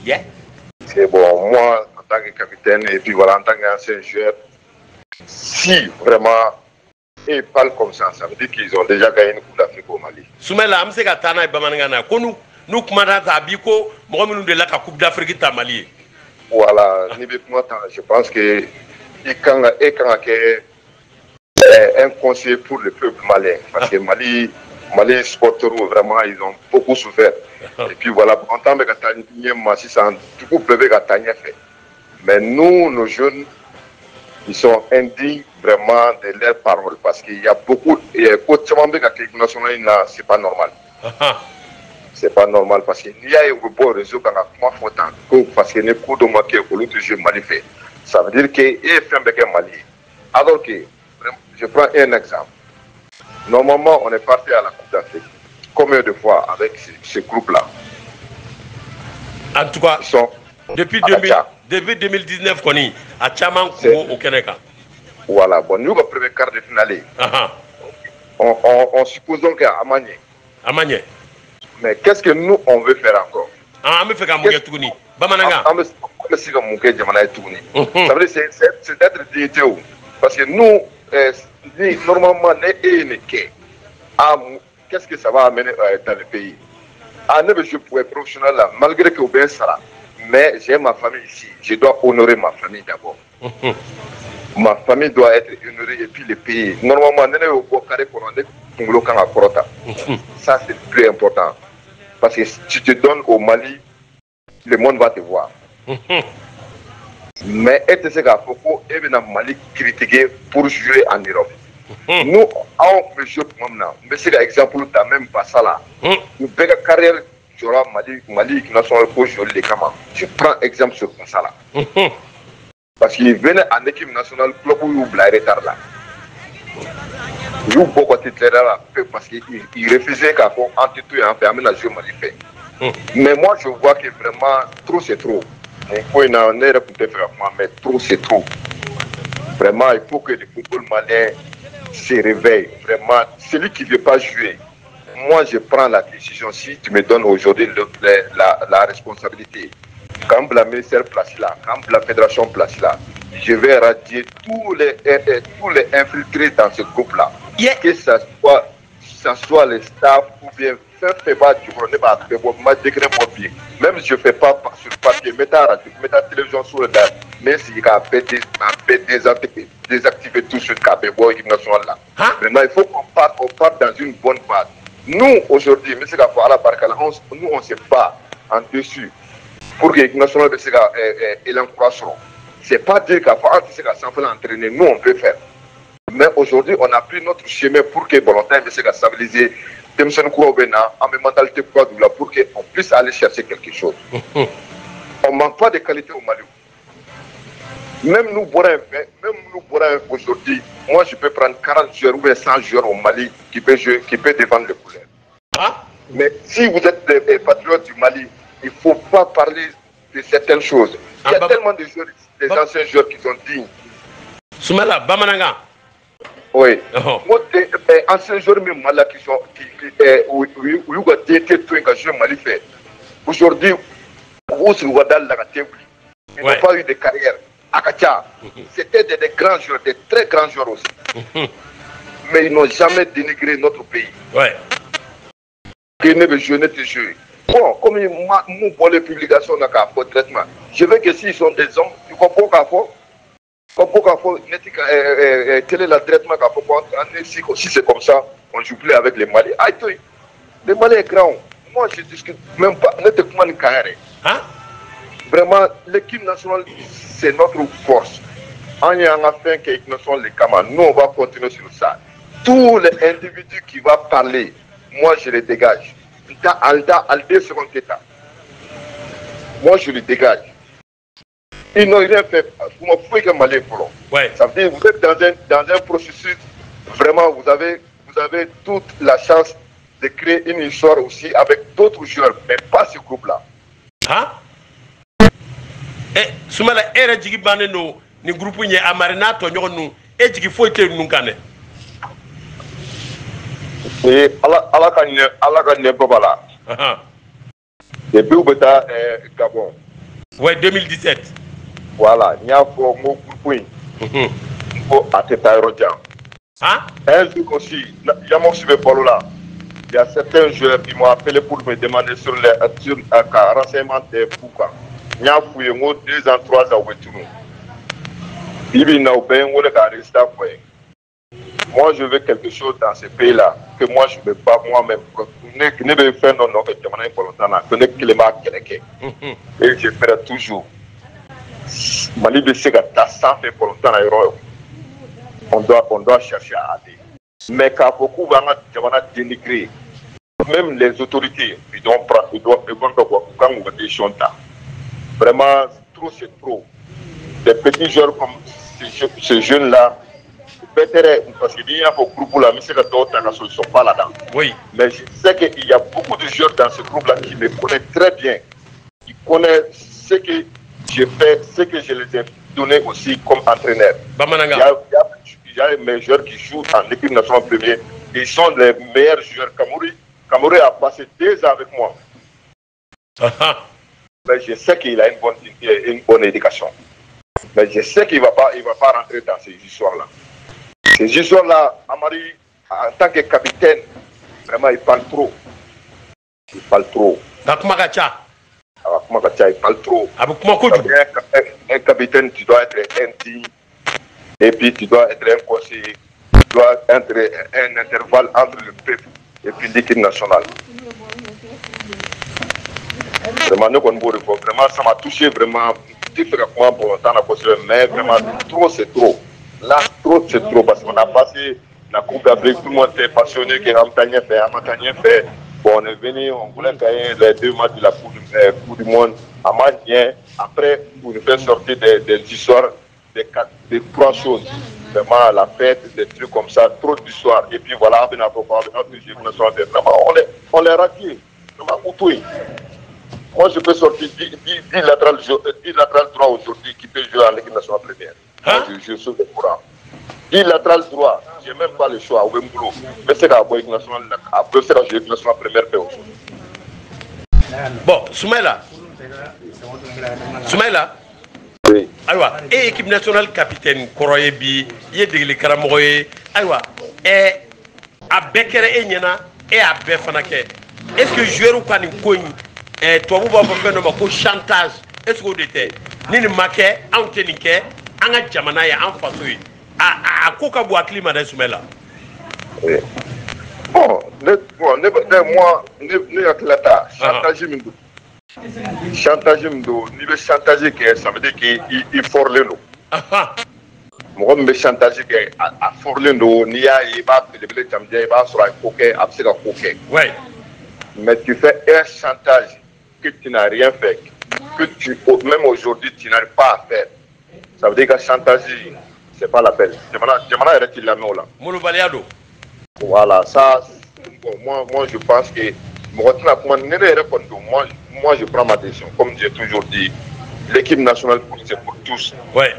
Yeah. C'est bon, moi, en tant que capitaine, et puis voilà, en tant qu'ancien joueur, si vraiment ils parlent comme ça veut dire qu'ils ont déjà gagné une Coupe d'Afrique au Mali. Soumela, je sais que Tana et Bamanangana, nous commandons à Biko, moi, nous de la Coupe d'Afrique au Mali. Voilà, je pense que quand un conseiller pour le peuple malien, parce que Mali supporters vraiment ils ont beaucoup souffert. Et puis voilà, en tant que du coup fait. Mais nous, nos jeunes, ils sont indignes vraiment de leurs paroles parce qu'il y a beaucoup de nationale là, c'est pas normal. C'est pas normal parce qu'il y a un beau réseau quand parce que les coups de moitié que l'autre jeu Mali fait. Ça veut dire qu'il est fait avec Mali. Alors que, je prends un exemple. Normalement, on est parti à la Coupe d'Afrique. Combien de fois avec ce groupe-là? En tout cas, depuis 2019, on est à Tchaman au Kenya. Voilà, bon, nous, le premier quart de finale, on suppose donc à Amagné. Amagné. Mais qu'est-ce que nous, on veut faire encore? Ah, on veut faire un Touni. Bamanaga. On veut faire un Touni. Ça veut dire c'est d'être dignité. Parce que nous, normalement, qu'est-ce que ça va amener dans le pays? Je pourrais professionnel là, malgré que bien ça, mais j'ai ma famille ici. Je dois honorer ma famille d'abord. Ma famille doit être honorée et puis le pays. Normalement, ça c'est le plus important. Parce que si tu te donnes au Mali, le monde va te voir. Mais est-ce que Mali critiquer pour jouer en Europe? Nous, on joue maintenant. Mais c'est l'exemple de même pas ça là. Nous faisons carrière sur Mali qui n'a pas joué les Kama. Tu prends exemple sur ça là. Parce qu'il venait en équipe nationale, club où il y a retard là. Il y a beaucoup de titres là parce qu'il refusait qu'à faire un titre et un fait amener la jouer Mali fait. Mais moi je vois que vraiment trop c'est trop. Mais trop c'est trop. Vraiment il faut que le football malien se réveille. Vraiment, celui qui ne veut pas jouer, moi je prends la décision. Si tu me donnes aujourd'hui la responsabilité, quand la ministère place là, quand la fédération place là, je vais radier tous les infiltrés dans ce groupe là. Que ça soit les staff ou bien même si je ne fais pas sur papier, mettre la télévision sur le date, mais si il y a désactiver tout ce cabébo équipe nationale là. Vraiment, il faut qu'on parte dans une bonne base. Nous, aujourd'hui, nous, on se bat en dessus pour que l'équipe nationale l'encouragera. Ce n'est pas dire qu'à entraîner, nous, on peut faire. Mais aujourd'hui, on a pris notre chemin pour que les volontaires puissent stabiliser. Pour qu'on puisse aller chercher quelque chose. On ne manque pas de qualité au Mali. Même nous, aujourd'hui, moi je peux prendre 40 joueurs ou 100 joueurs au Mali qui peut défendre le couleur. Mais si vous êtes des patriotes du Mali, il ne faut pas parler de certaines choses. Il y a tellement de joueurs, des anciens joueurs qui sont dignes. Soumela, Bamananga. Oui. Moi, anciens joueurs même Mali qui sont Mali fait. Aujourd'hui, ils n'ont pas eu de carrière. Akacha, c'était des grands joueurs, des très grands joueurs aussi. Mais ils n'ont jamais dénigré notre pays. Ouais. Bon, comme nous voulons les publications dans le traitement, je veux que s'ils sont des hommes, ils comprennent qu'à quel est le traitement qu'à faut. Si c'est comme ça, on ne joue plus avec les Mali. Les Mali est grand. Moi, je discute même pas. Vraiment, l'équipe nationale, c'est notre force. En y a fait que l'équipe nationale, les Kama, nous, on va continuer sur ça. Tous les individus qui vont parler, moi, je les dégage. Moi, je les dégage. Ils n'ont rien fait. Vous pouvez que Mali pour ça veut dire que vous êtes dans un processus, vraiment, vous avez toute la chance de créer une histoire aussi avec d'autres joueurs, mais pas ce groupe-là. Soumela, Jigi Baneno, ni groupe ni Amarina, Tonyon, et Jigi Foyte Nunkane. Et Allah Kanye Babala. Depuis Beta Gabon. Ouais, 2017. Voilà, il y a pour mon groupe. Il faut atteindre. Hein? Un truc aussi, il y a mon super polo là. Il y a certains joueurs qui m'ont appelé pour me demander sur un renseignement des Pouka. Il y a fouillé 2 ans, 3 ans, moi, je veux quelque chose dans ce pays-là que moi, je ne veux pas moi-même. Ne veux faire non, non, que et je ferai toujours. Mali de Segata, ça fait pour longtemps. On doit chercher à aller. Mais quand beaucoup vont dénigrer, même les autorités, ils doivent prendre des choses. Vraiment, trop c'est trop. Des petits jeunes comme ces jeunes-là, parce qu'il y a beaucoup de groupes là, mais c'est que d'autres ne sont pas là-dedans. Oui. Mais je sais qu'il y a beaucoup de jeunes dans ce groupe-là qui me connaissent très bien. Ils connaissent ce que j'ai fait, ce que je les ai donné aussi comme entraîneur. Il y a mes joueurs qui jouent en équipe nationale première. Ils sont les meilleurs joueurs. Kamouri a passé 2 ans avec moi. Mais je sais qu'il a une bonne éducation. Mais je sais qu'il ne va pas rentrer dans ces histoires-là. Ces histoires-là, Amari, en tant que capitaine, vraiment, il parle trop. Il parle trop. Il parle trop. Un capitaine, tu dois être indigne. Et puis, tu dois être un conseiller. Tu dois être un intervalle entre le peuple et puis l'équipe nationale. Vraiment, ça m'a touché vraiment. Mais vraiment, trop c'est trop. Là, trop c'est trop parce qu'on a passé la Coupe d'Afrique, tout le monde était passionné, que Amatanien fait. Bon, on est venu, on voulait gagner les 2 matchs de la Coupe du Monde. Amatien, après, pour nous faire sortir des histoires, des 3 choses. Vraiment, la fête, des trucs comme ça, trop d'histoires. Et puis voilà, on les raté. Moi, je peux sortir 10 latéral droit aujourd'hui qui peut jouer en équipe nationale première. Hein? Je suis au courant. 10 latéral droit, je n'ai même pas le choix. Mais c'est qu'à l'équipe nationale, après, c'est l'équipe nationale première. Bon, Soumaïla. Oui. Alors, et équipe nationale capitaine, Koroyebi, Yedegli Karamoye, alors, et à Bekere et Nyana, et à Befanake. Est-ce que joueur ou pas une cogne? Et toi, vous avez fait un chantage. Est-ce que vous êtes ni le maquet, en tenike, en jamanaï, en fasoui. À quoi vous avez climat de Soumela? Bon, moi, ne pas chantage. Chantage, ni le chantage qui ça veut dire qu'il faut le lot. Moi, je chantage qui à forler l'eau, ni à y va, le jamdier va sur un coquet, absolument coquet. Oui. Mais tu fais un chantage que tu n'as rien fait, que même aujourd'hui tu n'arrives pas à faire. Ça veut dire que chantage, c'est pas la peine. Jamana est-il la là? Voilà, ça, bon, moi je pense que moi je prends ma décision. Comme j'ai toujours dit, l'équipe nationale c'est pour tous. Ouais.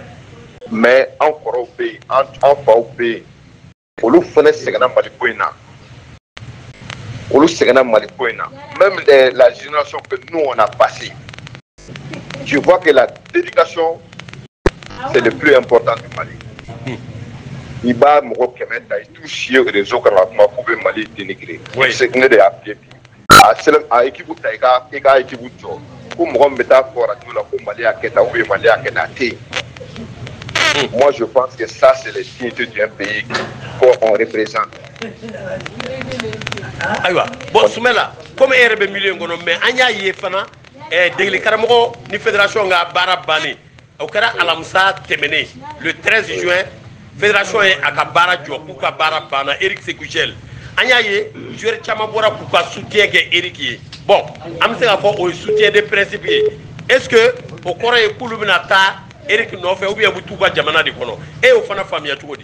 Mais encore au pays, enfin au pays, on nous fait ce qu'on a mal même la génération que nous on a passée, je vois que la dédication c'est le plus important du Mali. Il va me reconnaître, il touche les réseaux quand on a trouvé Mali dénigré. C'est que nous avons appuyé. À l'équipe où tu as équipe où tu as, comme on met à fort à tout là, comme Mali à Keta ou Mali à Kenate. Moi je pense que ça c'est les dignité d'un pays qu'on représente. Aïwa, bon, Soumela, comme RB million, mais Anya Yefana, Degli Karamo, ni fédération à Barabani, au Kara Alamsa Temene, le 13 juin, fédération est à Kabara Djo, pour Barabana, Eric Sekouchel. Anya Ye, joueur Chamabora pour soutien Eric. Bon, Amse a fait au soutien des principes. Est-ce que, au Corée Koulouminata, Eric Nofe, ou bien vous tout Jamana de Kono, et au Fana Famille à tout.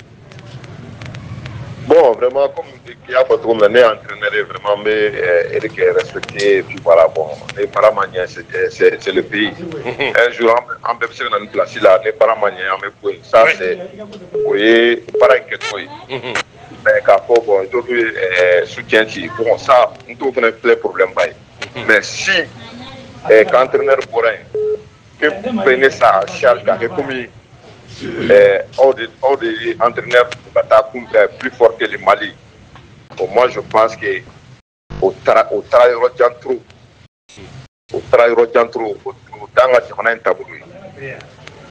Bon, vraiment, comme il y a pas trop d'années entraîné, vraiment, mais Eric est respecté, et puis voilà, bon, les Paramaniens, c'est le pays. Un jour, en Bepsé, on a une place là, les Paramaniens, ça, c'est, vous voyez, pas inquiété. Mais quand bon, d'autres soutien, bon, ça, on trouve un plein problème. Mais si, quand entraîneur pour rien, que prenez ça en charge comme entraîneurs plus fort que le Mali. Pour moi, je pense que au travail trop dans la journée taboulé.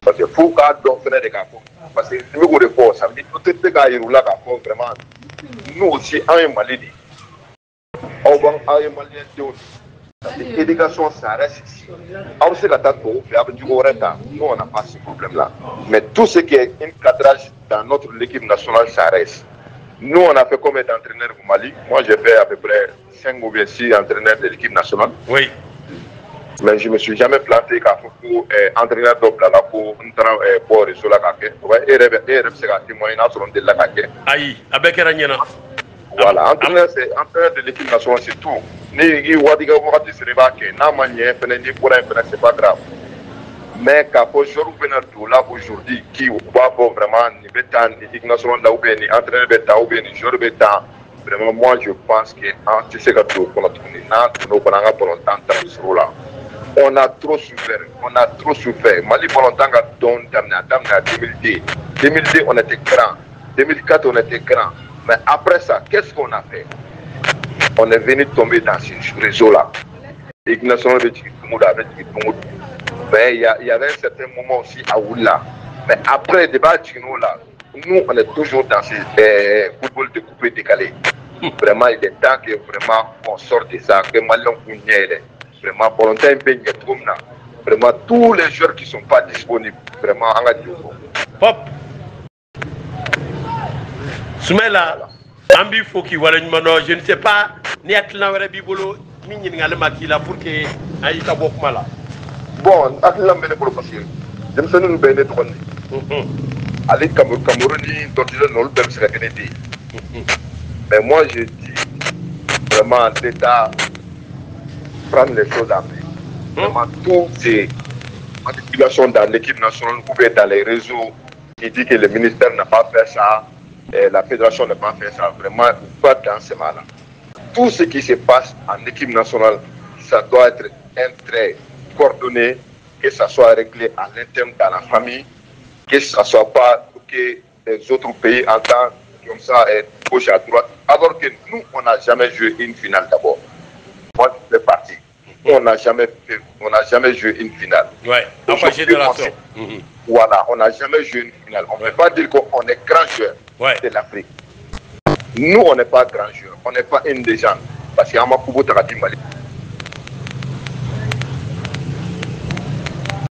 Parce que faut qu'à donc faire des capos. Parce que nous de force, ça veut dire que tout est gagné là vraiment. Nous aussi en Mali. On va en Mali l'éducation, ça reste ici. On sait la tête pour faire du retard. Nous, on n'a pas ce problème-là. Mais tout ce qui est un cadrage dans notre équipe nationale, ça reste. Nous, on a fait combien d'entraîneurs au Mali? Moi, j'ai fait à peu près 5 ou 6 entraîneurs de l'équipe nationale. Oui. Mais je ne me suis jamais planté qu'à pour entraîneur double là pour résoudre la caquette. Et c'est à témoigner de la caquette. Aïe, avec Raniana. Voilà, entraîneur de l'équipe nationale, c'est tout. Ni Wadiga Wadi Serebake, Namanye, Peneni Bourrin, c'est pas grave. Mais quand Jorou Benardo, là aujourd'hui, qui va vraiment ni bétan, ni équipe nationale là ou bien, ni entraîneur bétan ou bien, ni joueur bétan, vraiment, moi je pense que, tu sais, quand on a tourné, on a trop souffert, Mali pendant longtemps, dans 2002. 2002, on était grand. 2004, on était grand. Mais après ça, qu'est-ce qu'on a fait? On est venu tomber dans ce réseau-là. L'équipe nationale de Tchikoumoud avec Tchikoumoud. Mais il y avait un certain moment aussi à Oula. Mais après le débat Tchikoumoud-là, nous, on est toujours dans ces football de coupé décalé. Vraiment, il est temps que vraiment on sorte de ça, que Malion Kounier, vraiment, volontaire vraiment, tous les joueurs qui ne sont pas disponibles, vraiment, en a dit. Pop. Soumela, Ambi Foki, voilà, je ne sais pas, ni à Tlanawere Bibolo, ni Ningal Makila pour que Aïka Bokmala. Bon, à Tlanawere Bibolo, parce que je me suis dit que je allez, Cameroun, torture, non, même si la Kennedy. Mais moi, je dis vraiment, l'État prend les choses à main. Vraiment, toutes ces manipulations dans l'équipe nationale ou bien dans les réseaux qui disent que le ministère n'a pas fait ça. La fédération n'a pas fait ça, vraiment, pas dans ce mal-là. Tout ce qui se passe en équipe nationale, ça doit être un trait coordonné, que ça soit réglé à l'interne dans la famille, que ça ne soit pas que les autres pays entendent comme ça, gauche à droite, alors que nous, on n'a jamais joué une finale d'abord. Moi, je fais partie. On n'a jamais joué une finale. Ouais, enfin, génération. Voilà, on n'a jamais joué une finale. On ne peut pas dire qu'on est grand joueur de l'Afrique. Nous, on n'est pas grand joueur. On n'est pas une légende. Parce qu'il y a un Makubo Takati Mali.